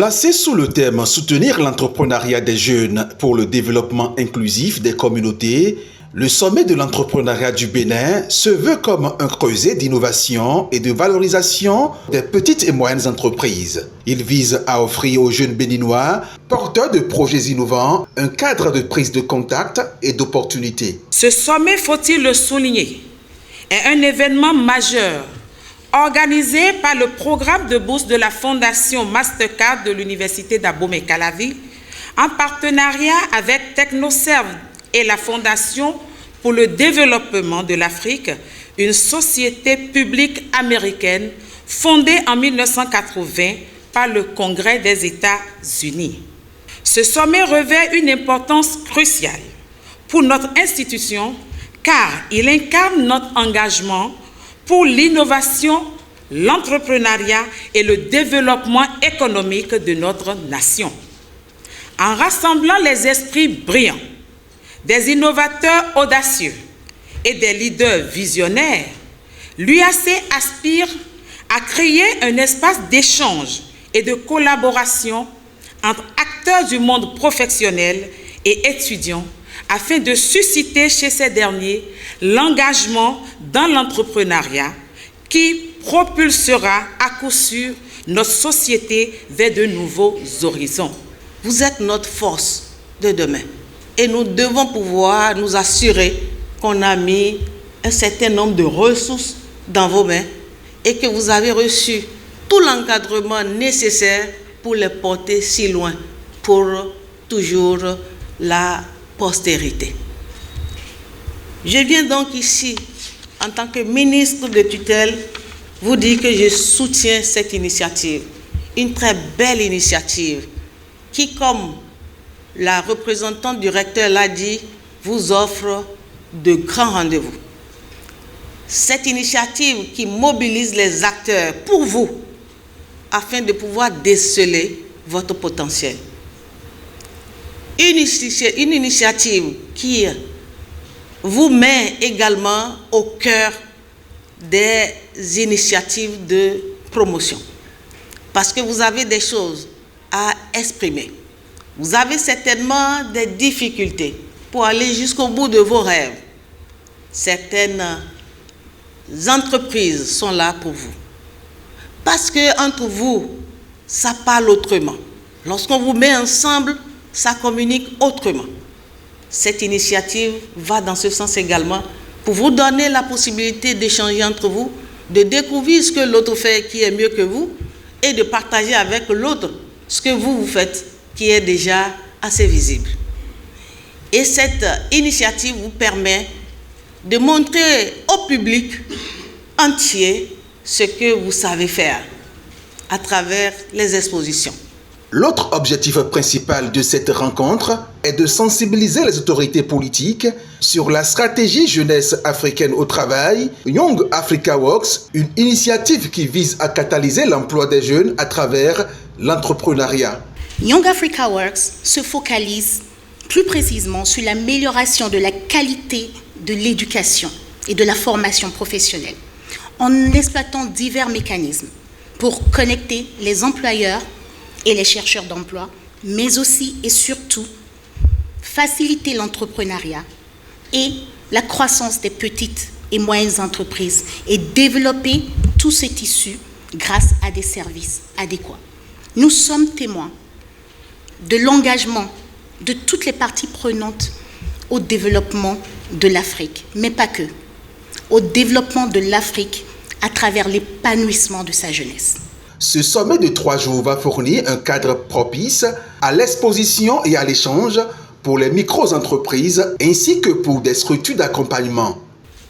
Placé sous le thème « Soutenir l'entrepreneuriat des jeunes pour le développement inclusif des communautés », le sommet de l'entrepreneuriat du Bénin se veut comme un creuset d'innovation et de valorisation des petites et moyennes entreprises. Il vise à offrir aux jeunes béninois, porteurs de projets innovants, un cadre de prise de contact et d'opportunités. Ce sommet, faut-il le souligner, est un événement majeur organisé par le programme de bourse de la Fondation Mastercard de l'Université d'Abomey-Calavi en partenariat avec Technoserve et la Fondation pour le développement de l'Afrique, une société publique américaine fondée en 1980 par le Congrès des États-Unis. Ce sommet revêt une importance cruciale pour notre institution car il incarne notre engagement pour l'innovation, l'entrepreneuriat et le développement économique de notre nation. En rassemblant les esprits brillants, des innovateurs audacieux et des leaders visionnaires, l'UAC aspire à créer un espace d'échange et de collaboration entre acteurs du monde professionnel et étudiants afin de susciter chez ces derniers l'engagement dans l'entrepreneuriat qui propulsera à coup sûr notre société vers de nouveaux horizons. Vous êtes notre force de demain et nous devons pouvoir nous assurer qu'on a mis un certain nombre de ressources dans vos mains et que vous avez reçu tout l'encadrement nécessaire pour les porter si loin pour toujours la postérité. Je viens donc ici, en tant que ministre de tutelle, vous dire que je soutiens cette initiative, une très belle initiative qui, comme la représentante du recteur l'a dit, vous offre de grands rendez-vous. Cette initiative qui mobilise les acteurs pour vous, afin de pouvoir déceler votre potentiel. Une initiative qui vous met également au cœur des initiatives de promotion. Parce que vous avez des choses à exprimer. Vous avez certainement des difficultés pour aller jusqu'au bout de vos rêves. Certaines entreprises sont là pour vous. Parce qu'entre vous, ça parle autrement. Lorsqu'on vous met ensemble, ça communique autrement. Cette initiative va dans ce sens également pour vous donner la possibilité d'échanger entre vous, de découvrir ce que l'autre fait qui est mieux que vous et de partager avec l'autre ce que vous faites qui est déjà assez visible. Et cette initiative vous permet de montrer au public entier ce que vous savez faire à travers les expositions. L'autre objectif principal de cette rencontre est de sensibiliser les autorités politiques sur la stratégie jeunesse africaine au travail, Young Africa Works, une initiative qui vise à catalyser l'emploi des jeunes à travers l'entrepreneuriat. Young Africa Works se focalise plus précisément sur l'amélioration de la qualité de l'éducation et de la formation professionnelle, en exploitant divers mécanismes pour connecter les employeurs et les chercheurs d'emploi, mais aussi et surtout faciliter l'entrepreneuriat et la croissance des petites et moyennes entreprises et développer tous ces tissus grâce à des services adéquats. Nous sommes témoins de l'engagement de toutes les parties prenantes au développement de l'Afrique, mais pas que, au développement de l'Afrique à travers l'épanouissement de sa jeunesse. Ce sommet de 3 jours va fournir un cadre propice à l'exposition et à l'échange pour les micro-entreprises ainsi que pour des structures d'accompagnement.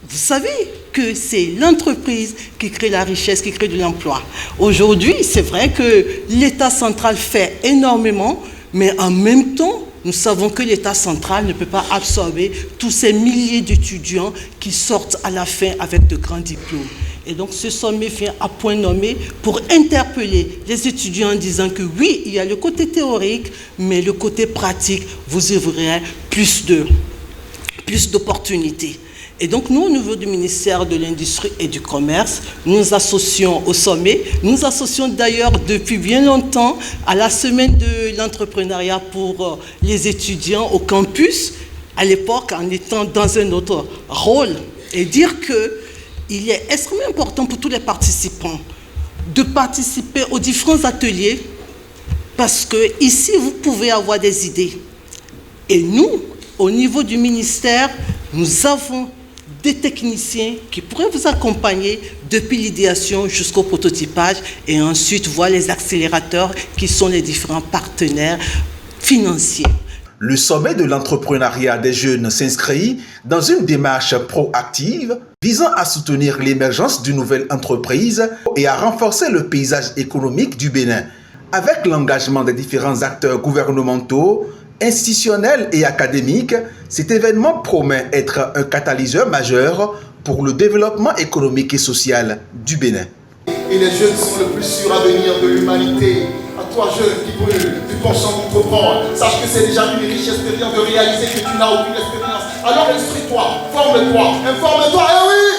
Vous savez que c'est l'entreprise qui crée la richesse, qui crée de l'emploi. Aujourd'hui, c'est vrai que l'État central fait énormément, mais en même temps, nous savons que l'État central ne peut pas absorber tous ces milliers d'étudiants qui sortent à la fin avec de grands diplômes. Et donc ce sommet vient à point nommé pour interpeller les étudiants en disant que oui, il y a le côté théorique, mais le côté pratique, vous ouvrez plus d'opportunités. Et donc, nous, au niveau du ministère de l'Industrie et du Commerce, nous nous associons au sommet. Nous nous associons d'ailleurs depuis bien longtemps à la semaine de l'entrepreneuriat pour les étudiants au campus, à l'époque en étant dans un autre rôle. Et dire qu'il est extrêmement important pour tous les participants de participer aux différents ateliers parce que ici, vous pouvez avoir des idées. Et nous, au niveau du ministère, nous avons des techniciens qui pourraient vous accompagner depuis l'idéation jusqu'au prototypage et ensuite voir les accélérateurs qui sont les différents partenaires financiers. Le sommet de l'entrepreneuriat des jeunes s'inscrit dans une démarche proactive visant à soutenir l'émergence d'une nouvelle entreprise et à renforcer le paysage économique du Bénin. Avec l'engagement des différents acteurs gouvernementaux, institutionnels et académiques, cet événement promet être un catalyseur majeur pour le développement économique et social du Bénin. Et les jeunes sont le plus sûr avenir de l'humanité. À toi, jeune qui brûle, tu consens d'entreprendre, sache que c'est déjà une riche expérience de réaliser que tu n'as aucune expérience. Alors instruis-toi, forme-toi, informe-toi, et oui!